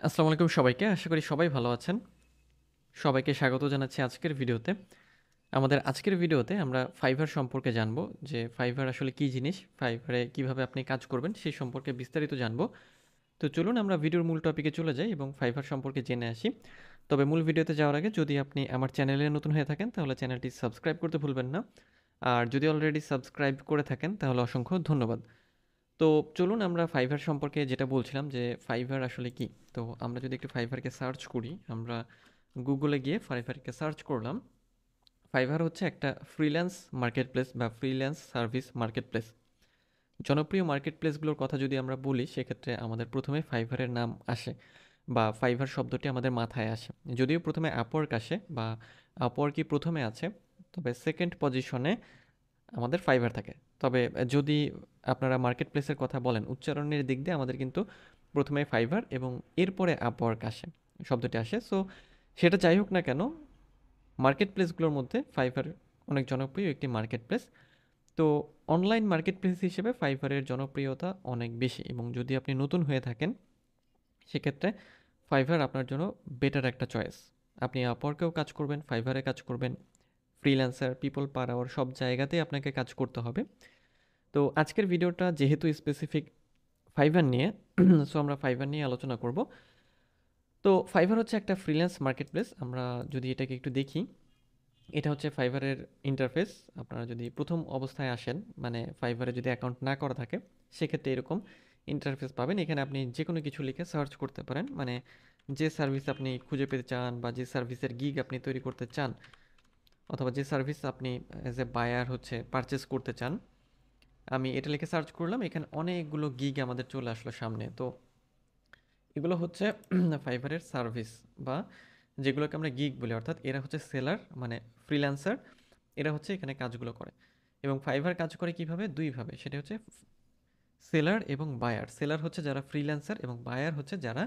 আসসালামু আলাইকুম সবাইকে। আশা করি সবাই ভালো আছেন। সবাইকে স্বাগত জানাচ্ছি আজকের ভিডিওতে। আমাদের আজকের ভিডিওতে আমরা Fiverr সম্পর্কে জানবো যে Fiverr আসলে কী জিনিস, Fiverr এ কীভাবে আপনি কাজ করবেন সেই সম্পর্কে বিস্তারিত জানবো। তো চলুন আমরা ভিডিওর মূল টপিকে চলে যাই এবং Fiverr সম্পর্কে জেনে আসি। তবে মূল ভিডিওতে যাওয়ার আগে যদি আপনি আমার চ্যানেলে নতুন হয়ে থাকেন তাহলে চ্যানেলটি সাবস্ক্রাইব করতে ভুলবেন না। আর যদি অলরেডি সাবস্ক্রাইব করে থাকেন তাহলে অসংখ্য ধন্যবাদ। তো চলুন আমরা Fiverr সম্পর্কে যেটা বলছিলাম যে Fiverr আসলে কী? তো আমরা যদি একটু Fiverrকে সার্চ করি, আমরা গুগলে গিয়ে Fiverrকে সার্চ করলাম। Fiverr হচ্ছে একটা ফ্রিল্যান্স মার্কেটপ্লেস বা ফ্রিল্যান্স সার্ভিস মার্কেটপ্লেস। জনপ্রিয় মার্কেটপ্লেসগুলোর কথা যদি আমরা বলি সেক্ষেত্রে আমাদের প্রথমে Fiverr-এর নাম আসে বা Fiverr শব্দটি আমাদের মাথায় আসে। যদিও প্রথমে Upwork আসে বা Upwork-ই প্রথমে আছে, তবে সেকেন্ড পজিশনে আমাদের Fiverr থাকে। তবে যদি আপনারা মার্কেটপ্লেসের কথা বলেন, উচ্চারণের দিক দিয়ে আমাদের কিন্তু প্রথমে Fiverr এবং এরপরে Upwork আসে, শব্দটি আসে। সো সেটা যাই হোক না কেন, মার্কেটপ্লেসগুলোর মধ্যে Fiverr অনেক জনপ্রিয় একটি মার্কেটপ্লেস। তো অনলাইন মার্কেটপ্লেস হিসেবে Fiverr-এর জনপ্রিয়তা অনেক বেশি এবং যদি আপনি নতুন হয়ে থাকেন সেক্ষেত্রে Fiverr আপনার জন্য বেটার একটা চয়েস। আপনি Upwork-এও কাজ করবেন, Fiverr-এ কাজ করবেন, ফ্রিল্যান্সার, পিপল পার আওয়ার সব জায়গাতেই আপনাকে কাজ করতে হবে। তো আজকের ভিডিওটা যেহেতু স্পেসিফিক Fiverr নিয়ে, সো আমরা Fiverr নিয়ে আলোচনা করব। তো Fiverr হচ্ছে একটা ফ্রিল্যান্স মার্কেটপ্লেস। আমরা যদি এটাকে একটু দেখি, এটা হচ্ছে Fiverr-এর ইন্টারফেস। আপনারা যদি প্রথম অবস্থায় আসেন, মানে Fiverr-এ যদি অ্যাকাউন্ট না করা থাকে, সেক্ষেত্রে এরকম ইন্টারফেস পাবেন। এখানে আপনি যে কোনো কিছু লিখে সার্চ করতে পারেন, মানে যে সার্ভিস আপনি খুঁজে পেতে চান বা যে সার্ভিসের গিগ আপনি তৈরি করতে চান, অথবা যে সার্ভিস আপনি অ্যাজ এ বায়ার হচ্ছে পারচেস করতে চান, আমি এটা লিখে সার্চ করলাম, এখানে অনেকগুলো গিগ আমাদের চলে আসলো সামনে। তো এগুলো হচ্ছে Fiverr-এর সার্ভিস বা যেগুলোকে আমরা গিগ বলি, অর্থাৎ এরা হচ্ছে সেলার, মানে ফ্রিল্যান্সার। এরা হচ্ছে এখানে কাজগুলো করে এবং Fiverr কাজ করে কিভাবে? দুইভাবে। সেটা হচ্ছে সেলার এবং বায়ার। সেলার হচ্ছে যারা ফ্রিল্যান্সার এবং বায়ার হচ্ছে যারা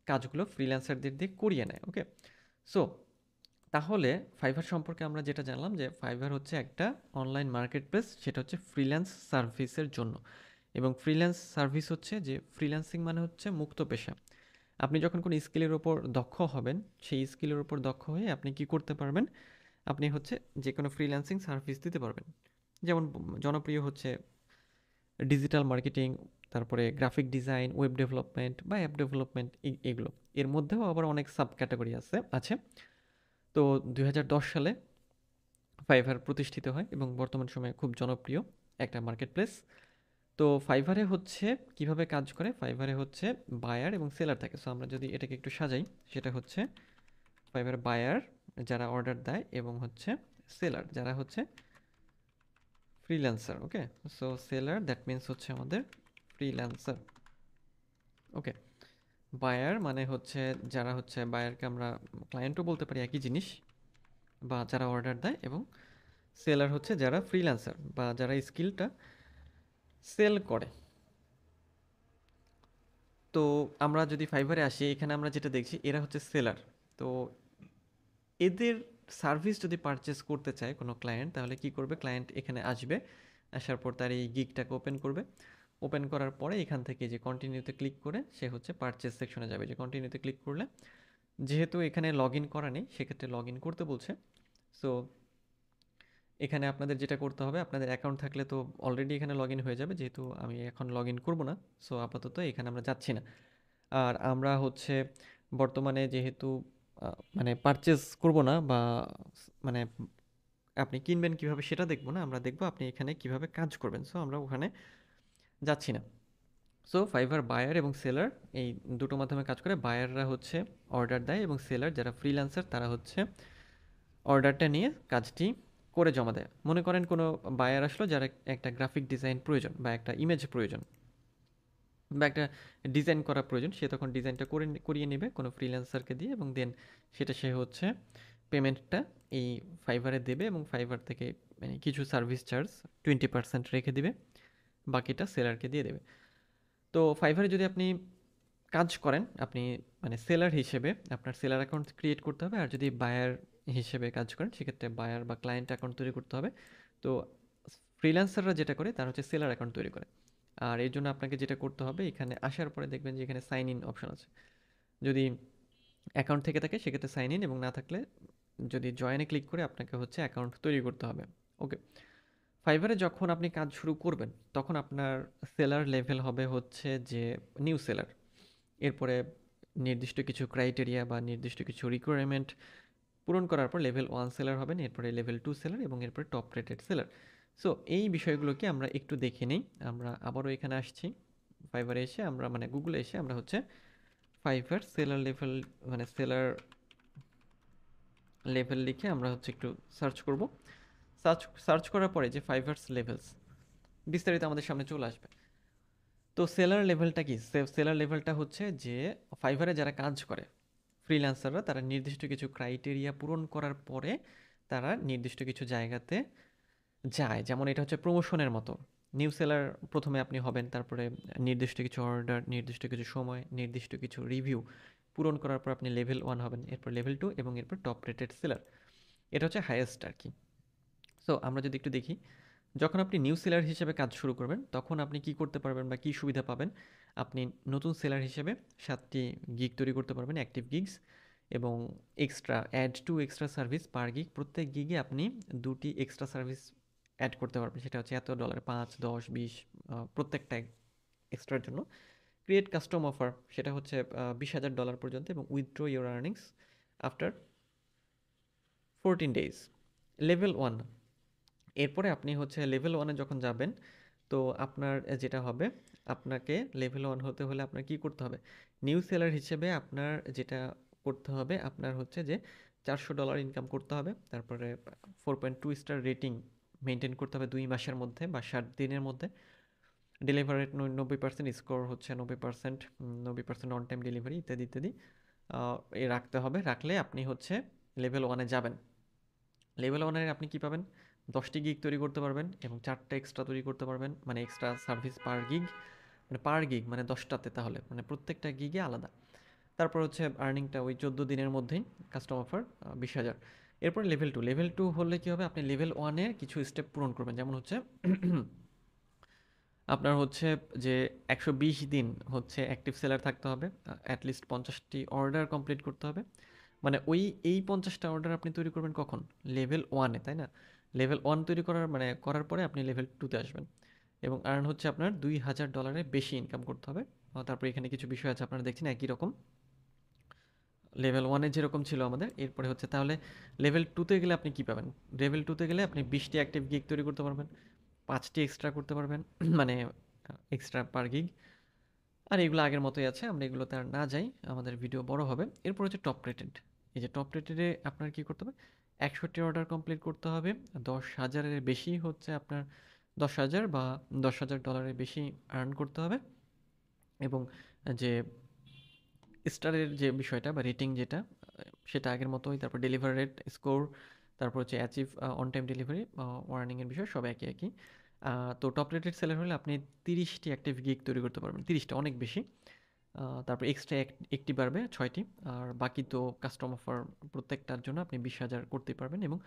কাজগুলো ফ্রিল্যান্সারদের দিয়ে করিয়ে নেয়। ওকে, সো তাহলে Fiverr সম্পর্কে আমরা যেটা জানলাম যে Fiverr হচ্ছে একটা অনলাইন মার্কেটপ্লেস, সেটা হচ্ছে ফ্রিল্যান্স সার্ভিসের জন্য। এবং ফ্রিল্যান্স সার্ভিস হচ্ছে যে ফ্রিল্যান্সিং মানে হচ্ছে মুক্ত পেশা। আপনি যখন কোনো স্কিলের ওপর দক্ষ হবেন, সেই স্কিলের ওপর দক্ষ হয়ে আপনি কি করতে পারবেন? আপনি হচ্ছে যে কোনো ফ্রিল্যান্সিং সার্ভিস দিতে পারবেন। যেমন জনপ্রিয় হচ্ছে ডিজিটাল মার্কেটিং, তারপরে গ্রাফিক ডিজাইন, ওয়েব ডেভেলপমেন্ট বা অ্যাপ ডেভেলপমেন্ট, এগুলো। এর মধ্যেও আবার অনেক সাব ক্যাটাগরি আছে। তো 2010 সালে Fiverr প্রতিষ্ঠিত হয় এবং বর্তমান সময়ে খুব জনপ্রিয় একটা মার্কেটপ্লেস। তো Fiverr-এ হচ্ছে কিভাবে কাজ করে? Fiverr-এ হচ্ছে বায়ার এবং সেলার থাকে। সো আমরা যদি এটাকে একটু সাজাই, সেটা হচ্ছে Fiverr বায়ার যারা অর্ডার দেয় এবং হচ্ছে সেলার যারা হচ্ছে freelancer. Okay, so seller that means হচ্ছে আমাদের ফ্রিল্যান্সার। ওকে, বায়ার মানে হচ্ছে যারা হচ্ছে বায়ারকে আমরা ক্লায়েন্টও বলতে পারি, একই জিনিস, বা যারা অর্ডার দেয়, এবং সেলার হচ্ছে যারা ফ্রিল্যান্সার বা যারা স্কিলটা সেল করে। তো আমরা যদি Fiverr-এ আসি, এখানে আমরা যেটা দেখছি এরা হচ্ছে সেলার। তো এদের সার্ভিস যদি পারচেস করতে চায় কোনো ক্লায়েন্ট, তাহলে কি করবে? ক্লায়েন্ট এখানে আসবে, আসার পর তার এই গিগটাকে ওপেন করবে। ওপেন করার পরে এখান থেকে যে কন্টিনিউতে ক্লিক করে সে হচ্ছে পারচেস সেকশনে যাবে। যে কন্টিনিউতে ক্লিক করলে, যেহেতু এখানে লগ ইন করা নেই সেক্ষেত্রে লগ ইন করতে বলছে। সো এখানে আপনাদের যেটা করতে হবে, আপনাদের অ্যাকাউন্ট থাকলে তো অলরেডি এখানে লগ ইন হয়ে যাবে, যেহেতু আমি এখন লগ ইন করবো না, সো আপাতত এখানে আমরা যাচ্ছি না। আর আমরা হচ্ছে বর্তমানে যেহেতু মানে পারচেস করব না বা মানে আপনি কিনবেন কিভাবে সেটা দেখবো না, আমরা দেখবো আপনি এখানে কিভাবে কাজ করবেন। সো আমরা ওখানে যাচ্ছি না। সো Fiverr বায়ার এবং সেলার এই দুটো মাধ্যমে কাজ করে। বায়াররা হচ্ছে অর্ডার দেয় এবং সেলার যারা ফ্রিল্যান্সার তারা হচ্ছে অর্ডারটা নিয়ে কাজটি করে জমা দেয়। মনে করেন কোনো বায়ার আসলো যার একটা গ্রাফিক ডিজাইন প্রয়োজন বা একটা ইমেজ প্রয়োজন বা একটা ডিজাইন করা প্রয়োজন, সে তখন ডিজাইনটা করিয়ে নেবে কোনো ফ্রিল্যান্সারকে দিয়ে এবং দেন সেটা সে হচ্ছে পেমেন্টটা এই Fiverr-এ দেবে এবং Fiverr থেকে মানে কিছু সার্ভিস চার্জ 20% রেখে দিবে, বাকিটা সেলারকে দিয়ে দেবে। তো Fiverr-এ যদি আপনি কাজ করেন, আপনি মানে সেলার হিসেবে আপনার সেলার অ্যাকাউন্ট ক্রিয়েট করতে হবে। আর যদি বায়ার হিসেবে কাজ করেন সেক্ষেত্রে বায়ার বা ক্লায়েন্ট অ্যাকাউন্ট তৈরি করতে হবে। তো ফ্রিল্যান্সাররা যেটা করে তারা হচ্ছে সেলার অ্যাকাউন্ট তৈরি করে। আর এর জন্য আপনাকে যেটা করতে হবে, এখানে আসার পরে দেখবেন যে এখানে সাইন ইন অপশন আছে। যদি অ্যাকাউন্ট থেকে থাকে সেক্ষেত্রে সাইন ইন, এবং না থাকলে যদি জয়েনে ক্লিক করে আপনাকে হচ্ছে অ্যাকাউন্ট তৈরি করতে হবে। ওকে, ফাইবারে যখন আপনি কাজ শুরু করবেন তখন আপনার সেলার লেভেল হবে হচ্ছে যে নিউ সেলার। এরপরে নির্দিষ্ট কিছু ক্রাইটেরিয়া বা নির্দিষ্ট কিছু রিকোয়ারমেন্ট পূরণ করার পর লেভেল 1 সেলার হবেন, এরপরে লেভেল 2 সেলার, এবং এরপরে টপ রেটেড সেলার। সো এই বিষয়গুলোকে আমরা একটু দেখে নিই। আমরা আবারও এখানে আসছি, ফাইবারে এসে আমরা মানে গুগলে এসে আমরা হচ্ছে ফাইবার সেলার লেভেল মানে সেলার লেভেল লিখে আমরা হচ্ছে একটু সার্চ করব। সার্চ করার পরে যে ফাইভার্স লেভেলস বিস্তারিত আমাদের সামনে চলে আসবে। তো সেলার লেভেলটা কি? সেলার লেভেলটা হচ্ছে যে ফাইবারে যারা কাজ করে ফ্রিল্যান্সাররা, তারা নির্দিষ্ট কিছু ক্রাইটেরিয়া পূরণ করার পরে তারা নির্দিষ্ট কিছু জায়গাতে যায়। যেমন এটা হচ্ছে প্রমোশনের মতো। নিউ সেলার প্রথমে আপনি হবেন, তারপরে নির্দিষ্ট কিছু অর্ডার, নির্দিষ্ট কিছু সময়, নির্দিষ্ট কিছু রিভিউ পূরণ করার পর আপনি লেভেল 1 হবেন, এরপর লেভেল 2, এবং এরপর টপ রেটেড সেলার। এটা হচ্ছে হাইয়েস্ট আর কি। সো আমরা যদি একটু দেখি, যখন আপনি নিউ সেলার হিসেবে কাজ শুরু করবেন তখন আপনি কি করতে পারবেন বা কী সুবিধা পাবেন? আপনি নতুন সেলার হিসেবে 7টি গিগ তৈরি করতে পারবেন, অ্যাক্টিভ গিগস, এবং extra add to extra service per gig. প্রত্যেক গিগে আপনি 2টি এক্সট্রা সার্ভিস অ্যাড করতে পারবেন। সেটা হচ্ছে এত ডলার, 5, 10, 20 প্রত্যেকটা এক্সট্রার জন্য। ক্রিয়েট কাস্টম অফার, সেটা হচ্ছে $20,000 পর্যন্ত, এবং withdraw your earnings after 14 days. Level 1, এরপরে আপনি হচ্ছে লেভেল 1-এ যখন যাবেন তো আপনার যেটা হবে, আপনাকে লেভেল 1 হতে হলে আপনার কী করতে হবে? নিউ সেলার হিসেবে আপনার যেটা করতে হবে, আপনার হচ্ছে যে $400 ইনকাম করতে হবে, তারপরে 4.2 স্টার রেটিং মেনটেন করতে হবে 2 মাসের মধ্যে বা 60 দিনের মধ্যে। ডেলিভারি রেট 90%, স্কোর হচ্ছে 90%, 90% অন টাইম ডেলিভারি, ইত্যাদি ইত্যাদি এ রাখতে হবে। রাখলে আপনি হচ্ছে লেভেল 1-এ যাবেন। লেভেল 1-এ আপনি কী পাবেন? 10টি গিগ তৈরি করতে পারবেন এবং 4টা এক্সট্রা তৈরি করতে পারবেন, মানে এক্সট্রা সার্ভিস পার গিগ, মানে পার গিগ মানে 10টাতে, তাহলে মানে প্রত্যেকটা গিগে আলাদা। তারপর হচ্ছে আর্নিংটা ওই 14 দিনের মধ্যেই, কাস্টম অফার 20,000। এরপর লেভেল 2 হলে কী হবে? আপনি লেভেল 1-এ কিছু স্টেপ পূরণ করবেন, যেমন হচ্ছে আপনার হচ্ছে যে 120 দিন হচ্ছে অ্যাক্টিভ সেলার থাকতে হবে, অ্যাটলিস্ট 50টি অর্ডার কমপ্লিট করতে হবে। মানে এই 50টা অর্ডার আপনি তৈরি করবেন কখন? লেভেল 1-এ, তাই না? লেভেল 1 তৈরি করার পরে আপনি লেভেল 2-তে আসবেন, এবং আর্ন হচ্ছে আপনার $2,000-এর বেশি ইনকাম করতে হবে। তারপরে এখানে কিছু বিষয় আছে আপনারা দেখছেন একই রকম, লেভেল 1-এ যেরকম ছিল আমাদের। এরপরে হচ্ছে তাহলে লেভেল 2-তে গেলে আপনি কী পাবেন? লেভেল 2-তে গেলে আপনি 20টি অ্যাক্টিভ গিগ তৈরি করতে পারবেন, 5টি এক্সট্রা করতে পারবেন মানে এক্সট্রা পার গিগ। আর এগুলো আগের মতোই আছে, আমরা এগুলোতে আর না যাই, আমাদের ভিডিও বড় হবে। এরপর হচ্ছে টপ রেটেড। এই যে টপ রেটেডে আপনার কী করতে হবে? 100টি অর্ডার কমপ্লিট করতে হবে, 10,000-এর বেশি হচ্ছে আপনার 10,000 বা $10,000 বেশি আর্ন করতে হবে, এবং যে স্টারের যে বিষয়টা বা রেটিং যেটা, সেটা আগের মতোই। তারপর ডেলিভারি রেট, স্কোর, তারপর হচ্ছে অ্যাচিভ অন টাইম ডেলিভারি, ওয়ার্নিংয়ের বিষয় সব একই একই। তো টপ রেটেড সেলার হলে আপনি 30টি অ্যাক্টিভ গিগ তৈরি করতে পারবেন, 30টা অনেক বেশি। তারপর এক্সট্রা একটি বাড়বে, 6টি। আর বাকি তো কাস্টম অফার প্রত্যেকটার জন্য আপনি 20,000 করতেই পারবেন, এবং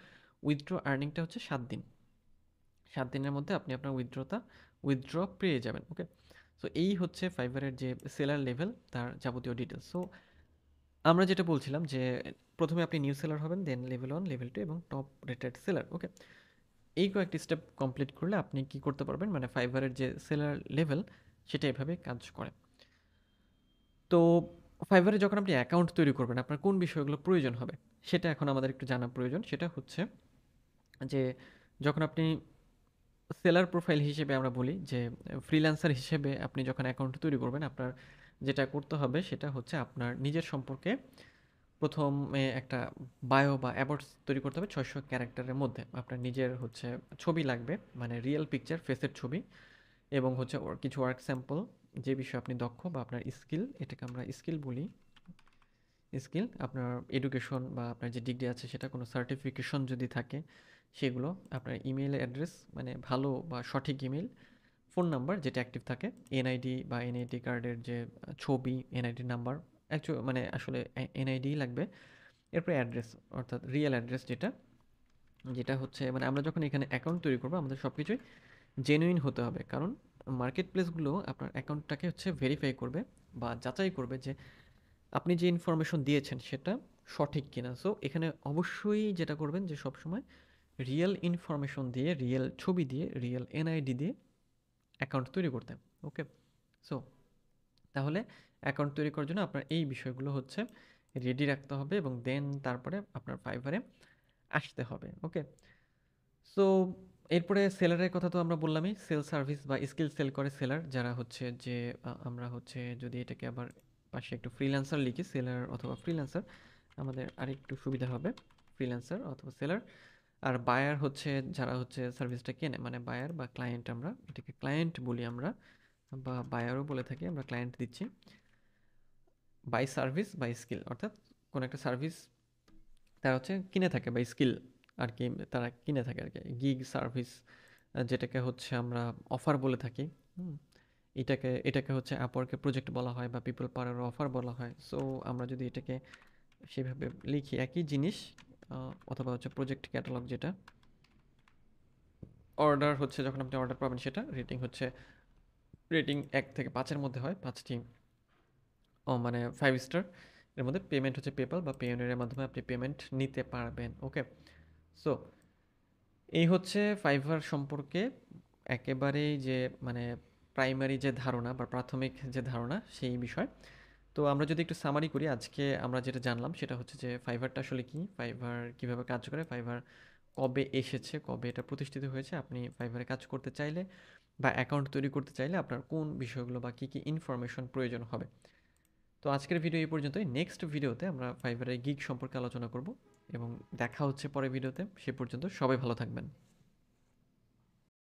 উইথড্র আর্নিংটা হচ্ছে 7 দিন। 7 দিনের মধ্যে আপনি আপনার উইথড্র পেয়ে যাবেন। ওকে, সো এই হচ্ছে ফাইবারের যে সেলার লেভেল, তার যাবতীয় ডিটেলস। সো আমরা যেটা বলছিলাম যে প্রথমে আপনি নিউ সেলার হবেন, দেন লেভেল 1, লেভেল 2 এবং টপ রেটেড সেলার। ওকে, এই কয়েকটি স্টেপ কমপ্লিট করলে আপনি কি করতে পারবেন, মানে ফাইবারের যে সেলার লেভেল সেটা এভাবে কাজ করে। তো ফাইবারে যখন আপনি অ্যাকাউন্ট তৈরি করবেন আপনার কোন বিষয়গুলো প্রয়োজন হবে সেটা এখন আমাদের একটু জানা প্রয়োজন। সেটা হচ্ছে যে যখন আপনি সেলার প্রোফাইল হিসেবে আমরা বলি যে ফ্রিল্যান্সার হিসেবে আপনি যখন অ্যাকাউন্ট তৈরি করবেন, আপনার যেটা করতে হবে সেটা হচ্ছে আপনার নিজের সম্পর্কে প্রথমে একটা বায়ো বা অ্যাবাউটস তৈরি করতে হবে 600 ক্যারেক্টারের মধ্যে। আপনার নিজের হচ্ছে ছবি লাগবে, মানে রিয়েল পিকচার, ফেসের ছবি, এবং হচ্ছে কিছু ওয়ার্ক স্যাম্পল, যে বিষয়ে আপনি দক্ষ বা আপনার স্কিল, এটাকে আমরা স্কিল বলি। স্কিল, আপনার এডুকেশন বা আপনার যে ডিগ্রি আছে সেটা, কোনো সার্টিফিকেশন যদি থাকে সেগুলো, আপনার ইমেল অ্যাড্রেস মানে ভালো বা সঠিক ইমেল, ফোন নাম্বার যেটা অ্যাক্টিভ থাকে, এনআইডি বা এনআইডি কার্ডের যে ছবি, এনআইডি নাম্বার, মানে আসলে এনআইডি লাগবে। এরপরে অ্যাড্রেস, অর্থাৎ রিয়েল অ্যাড্রেস, যেটা যেটা হচ্ছে মানে আমরা যখন এখানে অ্যাকাউন্ট তৈরি করবো আমাদের সব কিছুই জেনুইন হতে হবে, কারণ মার্কেট প্লেসগুলো আপনার অ্যাকাউন্টটাকে হচ্ছে ভেরিফাই করবে বা যাচাই করবে যে আপনি যে ইনফরমেশন দিয়েছেন সেটা সঠিক কিনা। সো এখানে অবশ্যই যেটা করবেন যে সবসময় রিয়েল ইনফরমেশন দিয়ে, রিয়েল ছবি দিয়ে, রিয়েল এনআইডি দিয়ে অ্যাকাউন্ট তৈরি করতে। ওকে, সো তাহলে অ্যাকাউন্ট তৈরি করার জন্য আপনার এই বিষয়গুলো হচ্ছে রেডি রাখতে হবে এবং দেন তারপরে আপনার ফাইবারে আসতে হবে। ওকে, সো এরপরে সেলারের কথা তো আমরা বললামই। সেল সার্ভিস বা স্কিল সেল করে সেলার, যারা হচ্ছে যে আমরা হচ্ছে যদি এটাকে আবার পাশে একটু ফ্রিল্যান্সার লিখি, সেলার অথবা ফ্রিল্যান্সার আমাদের আরেকটু সুবিধা হবে, ফ্রিল্যান্সার অথবা সেলার। আর বায়ার হচ্ছে যারা হচ্ছে সার্ভিসটা কেনে, মানে বায়ার বা ক্লায়েন্ট, আমরা এটাকে ক্লায়েন্ট বলি আমরা, বা বায়ারও বলে থাকি আমরা, ক্লায়েন্ট দিচ্ছি। বাই সার্ভিস বাই স্কিল, অর্থাৎ কোনো একটা সার্ভিস তারা হচ্ছে কিনে থাকে, বাই স্কিল আর কি, তারা কিনে থাকে আর কি। গিগ সার্ভিস যেটাকে হচ্ছে আমরা অফার বলে থাকি। হুম, এটাকে হচ্ছে আপওয়ার্কের প্রজেক্ট বলা হয় বা পিপল পাওয়ারের অফার বলা হয়। সো আমরা যদি এটাকে সেভাবে লিখি একই জিনিস, অথবা হচ্ছে প্রজেক্ট ক্যাটালগ, যেটা অর্ডার হচ্ছে যখন আপনি অর্ডার পাবেন সেটা রেটিং হচ্ছে, রেটিং 1 থেকে 5-এর মধ্যে হয়, 5টি মানে 5 স্টার। এর মধ্যে পেমেন্ট হচ্ছে পেপাল বা পেওনিয়ারের মাধ্যমে আপনি পেমেন্ট নিতে পারবেন। ওকে, সো এই হচ্ছে ফাইভার সম্পর্কে একেবারেই যে মানে প্রাইমারি যে ধারণা বা প্রাথমিক যে ধারণা সেই বিষয়। তো আমরা যদি একটু সামারি করি, আজকে আমরা যেটা জানলাম সেটা হচ্ছে যে ফাইভারটা আসলে কি, ফাইভার কিভাবে কাজ করে, ফাইভার কবে এসেছে, কবে এটা প্রতিষ্ঠিত হয়েছে, আপনি ফাইভারে কাজ করতে চাইলে বা অ্যাকাউন্ট তৈরি করতে চাইলে আপনার কোন বিষয়গুলো বা কী কী ইনফরমেশন প্রয়োজন হবে। তো আজকের ভিডিও এই পর্যন্তই। নেক্সট ভিডিওতে আমরা ফাইবারের গিগ সম্পর্কে আলোচনা করব এবং দেখা হচ্ছে পরের ভিডিওতে। সে পর্যন্ত সবাই ভালো থাকবেন।